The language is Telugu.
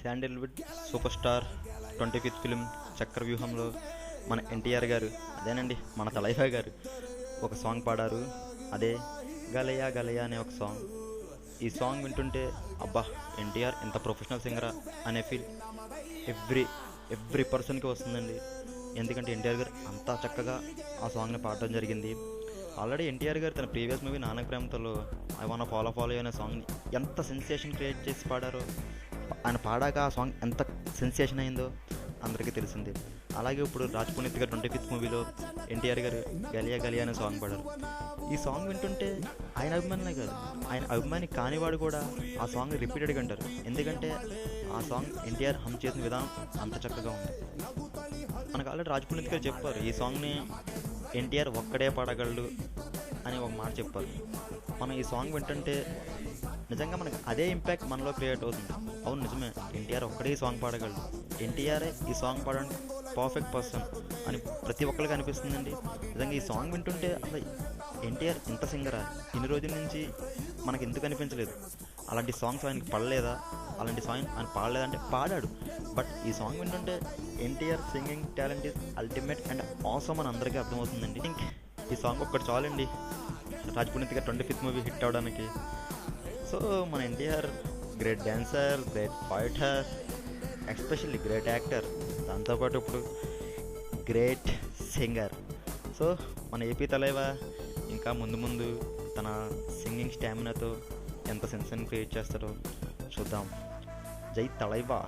Sandalwood super star 25th film చక్రవ్యూహంలో మన ఎన్టీఆర్ గారు, అదేనండి మన తలైవా గారు ఒక సాంగ్ పాడారు. అదే గలయా గలయా అనే ఒక సాంగ్. ఈ సాంగ్ వింటుంటే అబ్బా, ఎన్టీఆర్ ఎంత ప్రొఫెషనల్ సింగరా అనే ఫీల్ ఎవ్రీ పర్సన్కి వస్తుందండి. ఎందుకంటే ఎన్టీఆర్ గారు అంతా చక్కగా ఆ సాంగ్ని పాడడం జరిగింది. ఆల్రెడీ ఎన్టీఆర్ గారు తన ప్రీవియస్ మూవీ నానక ప్రేమతలో ఐ వానా ఫాలో అనే సాంగ్ని ఎంత సెన్సేషన్ క్రియేట్ చేసి పాడారో, ఆయన పాడాక ఆ సాంగ్ ఎంత సెన్సేషన్ అయిందో అందరికీ తెలిసింది. అలాగే ఇప్పుడు రాజ్ పునీత్ గారు 25th మూవీలో ఎన్టీఆర్ గారు గలియా గలియా అనే సాంగ్ పాడారు. ఈ సాంగ్ వింటుంటే ఆయన అభిమానులే కాదు, ఆయన అభిమాని కానివాడు కూడా ఆ సాంగ్ రిపీటెడ్గా అంటారు. ఎందుకంటే ఆ సాంగ్ ఎన్టీఆర్ హమ్ చేసిన విధానం అంత చక్కగా ఉంది. మనకు ఆల్రెడీ రాజ్ పునీత్ గారు చెప్పారు, ఈ సాంగ్ని ఎన్టీఆర్ ఒక్కడే పాడగలడు అని ఒక మాట చెప్పారు. మనం ఈ సాంగ్ వింటుంటే నిజంగా మనకు అదే ఇంపాక్ట్ మనలో క్రియేట్ అవుతుంది. అవును, నిజమే, ఎన్టీఆర్ ఒక్కడే ఈ సాంగ్ పాడగలడు, ఎన్టీఆర్ఏ ఈ సాంగ్ పాడడానికి పర్ఫెక్ట్ పర్సన్ అని ప్రతి ఒక్కరికి అనిపిస్తుందండి. నిజంగా ఈ సాంగ్ వింటుంటే అసలు ఎన్టీఆర్ ఇంత సింగరా, ఇన్ని రోజుల నుంచి మనకు ఎందుకు అనిపించలేదు? అలాంటి సాంగ్స్ ఆయనకి పడలేదా? అలాంటి సాంగ్ ఆయన పాడలేదంటే పాడాడు. బట్ ఈ సాంగ్ వింటుంటే NTR singing talent is ultimate and awesome అని అందరికీ అర్థమవుతుందండి. ఈ సాంగ్ ఒక్కటి చాలండి రాజ్ పునీత్ గారు 25th మూవీ హిట్ అవడానికి. సో మన NTR great dancer, great fighter, especially great actor, దాంతోపాటు ఇప్పుడు గ్రేట్ సింగర్. సో మన ఏపీ తలైవా ఇంకా ముందు తన సింగింగ్ స్టామినాతో ఎంత సెన్సేషన్ క్రియేట్ చేస్తారో చూద్దాం. జై తలైవా.